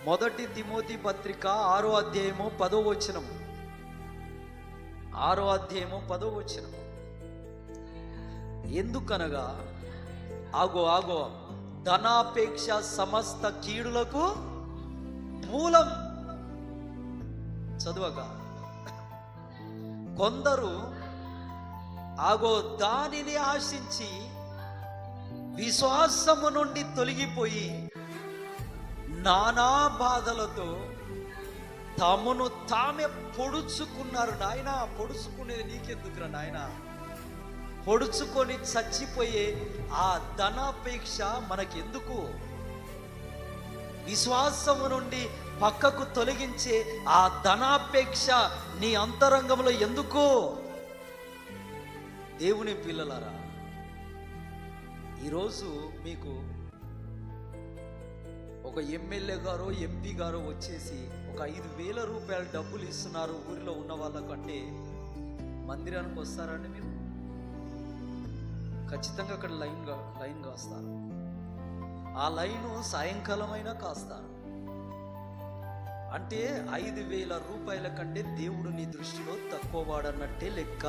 మొదటి తిమోతి పత్రిక 6వ అధ్యాయము 10వ వచనం. 6వ అధ్యాయము 10వ వచనం. ఎందుకనగా ఆగో ధనాపేక్ష సమస్త కీడులకు మూలం. చదువగా కొందరు దానిని ఆశించి విశ్వాసము నుండి తొలగిపోయి నానా బాధలతో తమను తామే పొడుచుకున్నారు. నాయన, పొడుచుకునేది నీకెందుకురా నాయన? పొడుచుకొని చచ్చిపోయే ఆ ధనాపేక్ష మనకెందుకు? విశ్వాసము నుండి పక్కకు తొలగించే ఆ ధనాపేక్ష నీ అంతరంగంలో ఎందుకు? దేవుని పిల్లలారా, ఈరోజు మీకు ఒక ఎమ్మెల్యే గారు, ఎంపీ గారు వచ్చేసి ఒక 5,000 రూపాయల డబ్బులు ఇస్తున్నారు ఊరిలో ఉన్న వాళ్ళకంటే మందిరానికి వస్తారండి మీరు? ఖచ్చితంగా అక్కడ లైన్ కాస్తారు. ఆ లైను సాయంకాలం అయినా కాస్తారు. అంటే 5,000 రూపాయల కంటే దేవుడు నీ దృష్టిలో తక్కువ వాడన్నట్టే లెక్క.